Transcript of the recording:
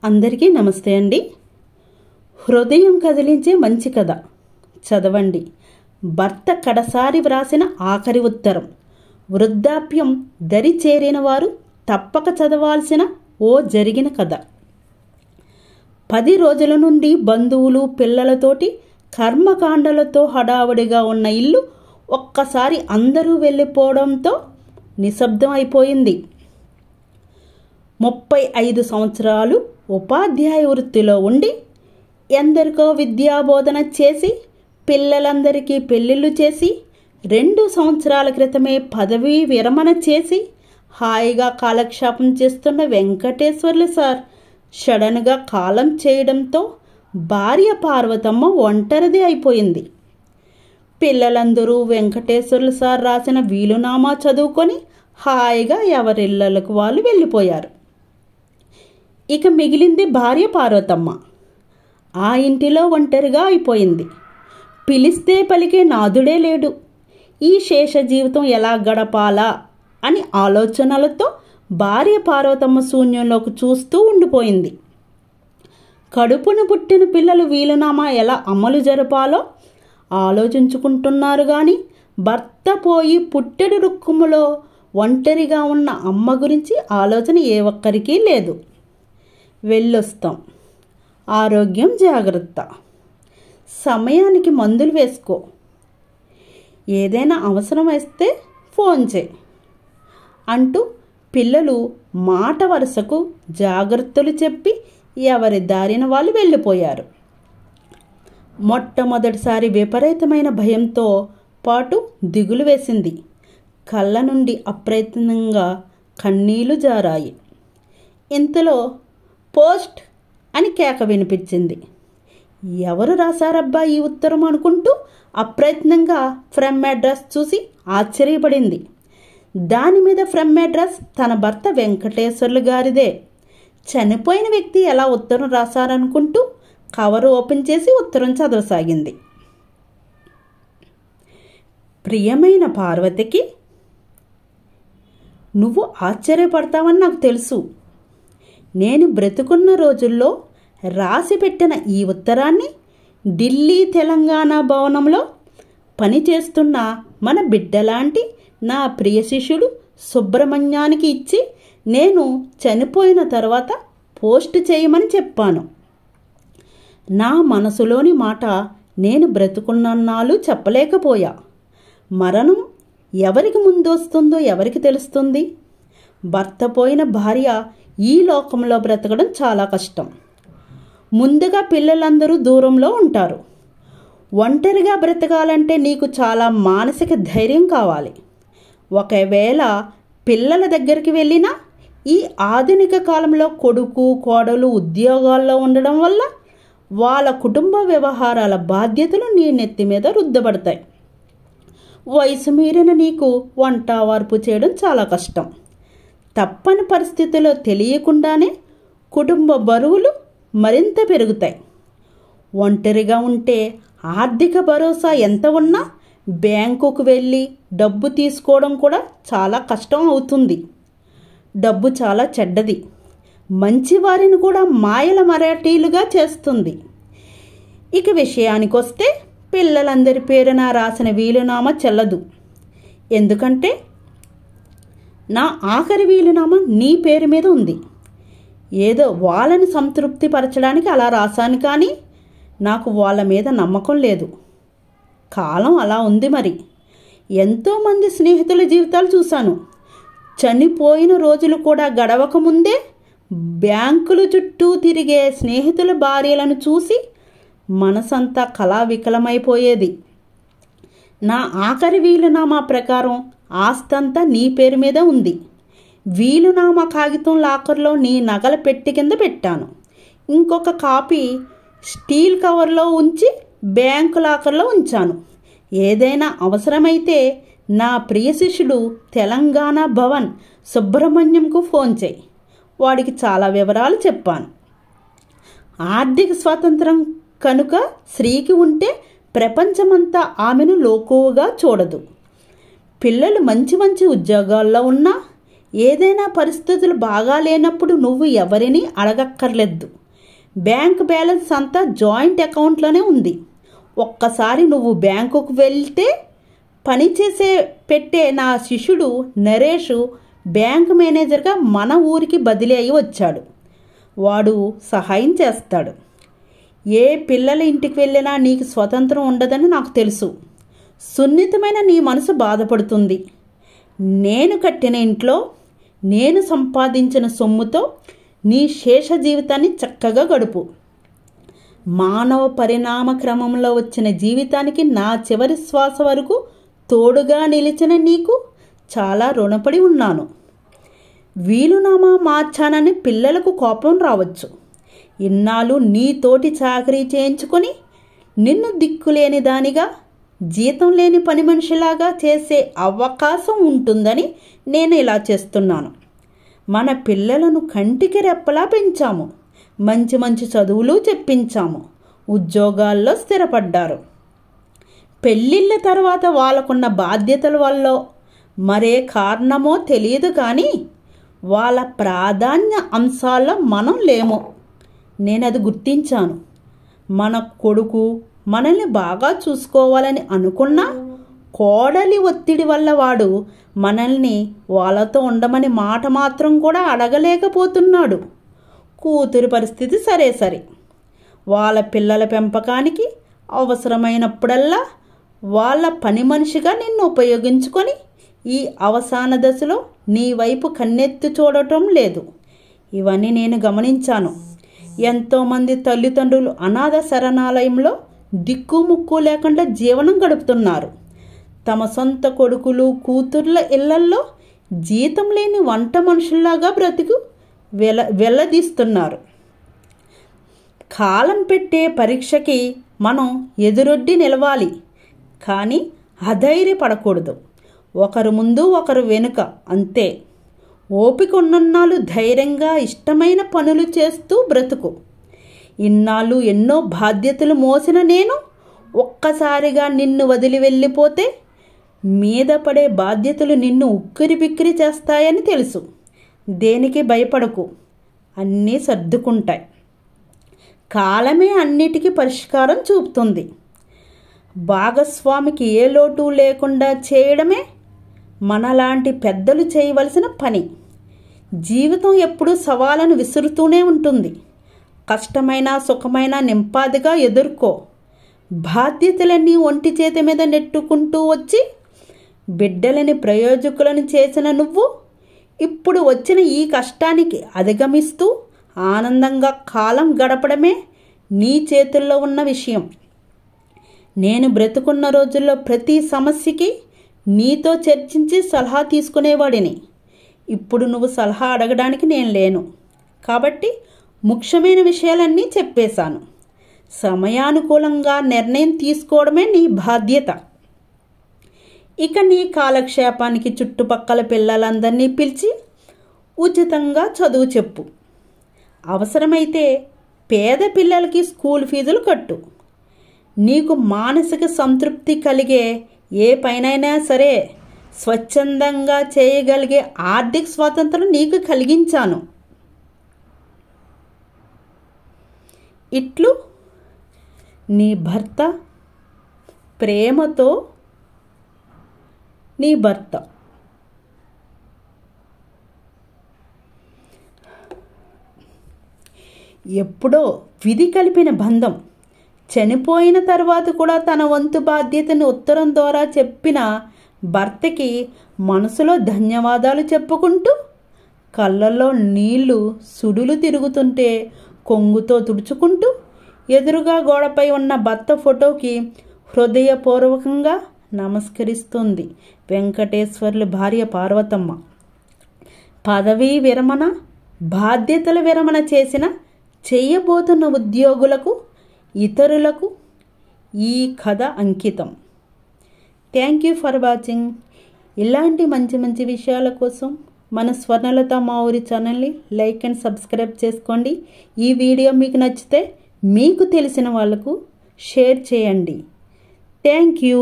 అందరికీ నమస్తే అండి. హృదయం కదిలించే మంచి కథ చదవండి. భర్త కడసారి వ్రాసిన ఆఖరి ఉత్తరం. వృద్ధాప్యం దరి చేరిన వారు తప్పక చదవాల్సిన ఓ జరిగిన కథ. 10 రోజుల నుండి బంధువులు పిల్లలతోటి కర్మకాండలతో హడావుడిగా ఉన్న ఇల్లు ఒక్కసారి అందరూ వెళ్ళిపోవడంతో నిశ్శబ్దం అయిపోయింది. 35 సంవత్సరాలు ఉపాధ్యాయ వృత్తిలో ఉండి ఎందరికో విద్యాబోధన చేసి పిల్లలందరికీ పెళ్ళిళ్ళు చేసి 2 సంవత్సరాల క్రితమే పదవీ విరమణ చేసి హాయిగా కాలక్షేపం చేస్తున్న వెంకటేశ్వర్లు సార్ సడన్గా కాలం చేయడంతో భార్య పార్వతమ్మ ఒంటరిది అయిపోయింది. పిల్లలందరూ వెంకటేశ్వర్లు సార్ రాసిన వీలునామా చదువుకొని హాయిగా ఎవరిళ్ళకు వాళ్ళు వెళ్ళిపోయారు. ఇక మిగిలింది భార్య పార్వతమ్మ. ఆ ఇంటిలో ఒంటరిగా అయిపోయింది. పిలిస్తే పలికే నాదుడే లేడు. ఈ శేష జీవితం ఎలా గడపాలా అని ఆలోచనలతో భార్య పార్వతమ్మ శూన్యంలోకి చూస్తూ ఉండిపోయింది. కడుపును పుట్టిన పిల్లలు వీలునామా ఎలా అమలు జరపాలో ఆలోచించుకుంటున్నారు కానీ భర్త పోయి పుట్టెడు రుక్కుములో ఒంటరిగా ఉన్న అమ్మ గురించి ఆలోచన ఏ ఒక్కరికీ లేదు. వెళ్ళొస్తాం. ఆరోగ్యం జాగ్రత్త. సమయానికి మందులు వేసుకో. ఏదైనా అవసరం వస్తే ఫోన్ చేయి అంటూ పిల్లలు మాట వరుసకు జాగ్రత్తలు చెప్పి ఎవరి దారిన వాళ్ళు వెళ్ళిపోయారు. మొట్టమొదటిసారి విపరీతమైన భయంతో పాటు దిగులు వేసింది. కళ్ళ నుండి అప్రయత్నంగా కన్నీళ్లు జారాయి. ఇంతలో పోస్ట్ అని కేక వినిపించింది. ఎవరు రాశారబ్బా ఈ ఉత్తరం అనుకుంటూ అప్రయత్నంగా ఫ్రమ్ అడ్రస్ చూసి ఆశ్చర్యపడింది. దాని మీద ఫ్రమ్ అడ్రస్ తన భర్త వెంకటేశ్వర్లు గారిదే. చనిపోయిన వ్యక్తి ఎలా ఉత్తరం రాశారనుకుంటూ కవర్ ఓపెన్ చేసి ఉత్తరం చదవసాగింది. ప్రియమైన పార్వతికి, నువ్వు ఆశ్చర్యపడతావని నాకు తెలుసు. నేను బ్రతుకున్న రోజుల్లో రాసి పెట్టిన ఈ ఉత్తరాన్ని ఢిల్లీ తెలంగాణ భవనంలో పనిచేస్తున్న మన బిడ్డలాంటి నా ప్రియ శిష్యుడు సుబ్రహ్మణ్యానికి ఇచ్చి నేను చనిపోయిన తర్వాత పోస్ట్ చేయమని చెప్పాను. నా మనసులోని మాట నేను బ్రతుకున్నన్నాళ్ళు చెప్పలేకపోయా. మరణం ఎవరికి ముందొస్తుందో ఎవరికి తెలుస్తుంది? భర్త పోయిన భార్య ఈ లోకంలో బ్రతకడం చాలా కష్టం. ముందుగా పిల్లలందరూ దూరంలో ఉంటారు. ఒంటరిగా బ్రతకాలంటే నీకు చాలా మానసిక ధైర్యం కావాలి. ఒకవేళ పిల్లల దగ్గరికి వెళ్ళినా ఈ ఆధునిక కాలంలో కొడుకు కోడలు ఉద్యోగాల్లో ఉండడం వల్ల వాళ్ళ కుటుంబ వ్యవహారాల బాధ్యతలు నీ నెత్తి మీద రుద్దబడతాయి. వయసు మీరిన నీకు వంట వార్పు చేయడం చాలా కష్టం. తప్పని పరిస్థితుల్లో తెలియకుండానే కుటుంబ బరువులు మరింత పెరుగుతాయి. ఒంటరిగా ఉంటే ఆర్థిక భరోసా ఎంత ఉన్నా బ్యాంకుకు వెళ్ళి డబ్బు తీసుకోవడం కూడా చాలా కష్టం అవుతుంది. డబ్బు చాలా చెడ్డది. మంచివారిని కూడా మాయల మరాఠీలుగా చేస్తుంది. ఇక విషయానికి వస్తే పిల్లలందరి పేరున రాసిన వీలునామా చెల్లదు. ఎందుకంటే నా ఆఖరి వీలునామా నీ పేరు మీద ఉంది. ఏదో వాళ్ళని సంతృప్తి పరచడానికి అలా రాశాను కానీ నాకు వాళ్ళ మీద నమ్మకం లేదు. కాలం అలా ఉంది మరి. ఎంతోమంది స్నేహితుల జీవితాలు చూశాను. చనిపోయిన రోజులు కూడా గడవకముందే బ్యాంకుల చుట్టూ తిరిగే స్నేహితుల భార్యలను చూసి మనసంతా కళావికలమైపోయేది. నా ఆఖరి వీలునామా ప్రకారం ఆస్తంతా నీ పేరు మీద ఉంది. వీలునామా కాగితం లాకర్లో నీ నగల పెట్టి కింద పెట్టాను. ఇంకొక కాపీ స్టీల్ కవర్లో ఉంచి బ్యాంకు లాకర్లో ఉంచాను. ఏదైనా అవసరమైతే నా ప్రియ శిష్యుడు తెలంగాణ భవన్ సుబ్రహ్మణ్యంకు ఫోన్ చేయి. వాడికి చాలా వివరాలు చెప్పాను. ఆర్థిక స్వాతంత్రం కనుక స్త్రీకి ఉంటే ప్రపంచమంతా ఆమెను లోకువగా చూడదు. పిల్లలు మంచి మంచి ఉద్యోగాల్లో ఉన్నా ఏదైనా పరిస్థితులు బాగా లేనప్పుడు నువ్వు ఎవరిని అడగక్కర్లేదు. బ్యాంక్ బ్యాలెన్స్ అంతా జాయింట్ అకౌంట్లోనే ఉంది. ఒక్కసారి నువ్వు బ్యాంకుకు వెళ్తే పెట్టే నా శిష్యుడు నరేష్ బ్యాంక్ మేనేజర్గా మన ఊరికి బదిలీ అయి వచ్చాడు. వాడు సహాయం చేస్తాడు. ఏ పిల్లల ఇంటికి వెళ్ళినా నీకు స్వతంత్రం ఉండదని నాకు తెలుసు. సున్నితమైన నీ మనసు బాధపడుతుంది. నేను కట్టిన ఇంట్లో నేను సంపాదించిన సొమ్ముతో నీ శేష జీవితాన్ని చక్కగా గడుపు. మానవ పరిణామ క్రమంలో వచ్చిన జీవితానికి నా చివరి శ్వాస వరకు తోడుగా నిలిచిన నీకు చాలా రుణపడి ఉన్నాను. వీలునామా మార్చానని పిల్లలకు కోపం రావచ్చు. ఇన్నాళ్ళు నీతోటి చాకరీ చేయించుకొని నిన్ను దిక్కులేని దానిగా, జీతం లేని పని మనిషిలాగా చేసే అవకాశం ఉంటుందని నేను ఇలా చేస్తున్నాను. మన పిల్లలను కంటికి రెప్పలా పెంచాము. మంచి మంచి చదువులు చెప్పించాము. ఉద్యోగాల్లో స్థిరపడ్డారు. పెళ్ళిళ్ళ తర్వాత వాళ్ళకున్న బాధ్యతల వల్ల మరే కారణమో తెలియదు, కానీ వాళ్ళ ప్రాధాన్య అంశాల్లో మనం లేము. నేను అది గుర్తించాను. మన కొడుకు మనల్ని బాగా చూసుకోవాలని అనుకున్నా కోడలి ఒత్తిడి వల్ల వాడు మనల్ని వాళ్ళతో ఉండమని మాట మాత్రం కూడా అడగలేకపోతున్నాడు. కూతురి పరిస్థితి సరే. వాళ్ళ పిల్లల పెంపకానికి అవసరమైనప్పుడల్లా వాళ్ళ పని మనిషిగా నిన్ను ఉపయోగించుకొని ఈ అవసాన దశలో నీ వైపు కన్నెత్తి చూడటం లేదు. ఇవన్నీ నేను గమనించాను. ఎంతోమంది తల్లిదండ్రులు అనాథ శరణాలయంలో దిక్కుముక్కు లేకుండా జీవనం గడుపుతున్నారు. తమ సొంత కొడుకులు కూతుర్ల ఇళ్లల్లో జీతం లేని వంట మనుషుల్లాగా బ్రతుకు వెల్లదీస్తున్నారు. కాలం పెట్టే పరీక్షకి మనం ఎదురొడ్డి నిలవాలి, కానీ అధైర్యపడకూడదు. ఒకరు ముందు ఒకరు వెనుక, అంతే. ఓపిక ఉన్నన్నాళ్ళు ధైర్యంగా ఇష్టమైన పనులు చేస్తూ బ్రతుకు. ఇన్నాళ్ళు ఎన్నో బాధ్యతలు మోసిన నేను ఒక్కసారిగా నిన్ను వదిలి వెళ్ళిపోతే మీద పడే బాధ్యతలు నిన్ను ఉక్కిరి బిక్కిరి చేస్తాయని తెలుసు. దేనికి భయపడకు, అన్నీ సర్దుకుంటాయి. కాలమే అన్నిటికీ పరిష్కారం చూపుతుంది. భాగస్వామికి ఏ లోటు లేకుండా చేయడమే మనలాంటి పెద్దలు చేయవలసిన పని. జీవితం ఎప్పుడూ సవాళ్ళను విసురుతూనే ఉంటుంది. కష్టమైన సుఖమైన నింపాదిగా ఎదుర్కో. బాధ్యతలన్నీ ఒంటి చేతి మీద నెట్టుకుంటూ వచ్చి బిడ్డలని ప్రయోజకులను చేసిన నువ్వు ఇప్పుడు వచ్చిన ఈ కష్టానికి అధిగమిస్తూ ఆనందంగా కాలం గడపడమే నీ చేతుల్లో ఉన్న విషయం. నేను బ్రతుకున్న రోజుల్లో ప్రతి సమస్యకి నీతో చర్చించి సలహా తీసుకునేవాడిని. ఇప్పుడు నువ్వు సలహా అడగడానికి నేను లేను, కాబట్టి ముఖ్యమైన విషయాలన్నీ చెప్పేశాను. సమయానుకూలంగా నిర్ణయం తీసుకోవడమే నీ బాధ్యత. ఇక నీ కాలక్షేపానికి చుట్టుపక్కల పిల్లలందరినీ పిలిచి ఉచితంగా చదువు చెప్పు. అవసరమైతే పేద పిల్లలకి స్కూల్ ఫీజులు కట్టు. నీకు మానసిక సంతృప్తి కలిగే ఏ పైనైనా సరే స్వచ్ఛందంగా చేయగలిగే ఆర్థిక స్వాతంత్రం నీకు కలిగించాను. ఇట్లు నీ భర్త. ప్రేమతో నీ భర్త. ఎప్పుడో విధి కలిపిన బంధం. చనిపోయిన తర్వాత కూడా తన వంతు బాధ్యతను ఉత్తరం ద్వారా చెప్పిన భర్తకి మనసులో ధన్యవాదాలు చెప్పుకుంటూ కళ్ళల్లో నీళ్లు సుడులు తిరుగుతుంటే కొంగుతో తుడుచుకుంటూ ఎదురుగా గోడపై ఉన్న భర్త ఫోటోకి హృదయపూర్వకంగా నమస్కరిస్తుంది వెంకటేశ్వర్లు భార్య పార్వతమ్మ. పదవీ విరమణ, బాధ్యతల విరమణ చేసిన చేయబోతున్న ఉద్యోగులకు, ఇతరులకు ఈ కథ అంకితం. Thank you for watching. ఇలాంటి మంచి మంచి విషయాల కోసం మన స్వర్ణలత మా ఊరి ఛానల్ని లైక్ అండ్ సబ్స్క్రైబ్ చేసుకోండి. ఈ వీడియో మీకు నచ్చితే మీకు తెలిసిన వాళ్ళకు షేర్ చేయండి. Thank you.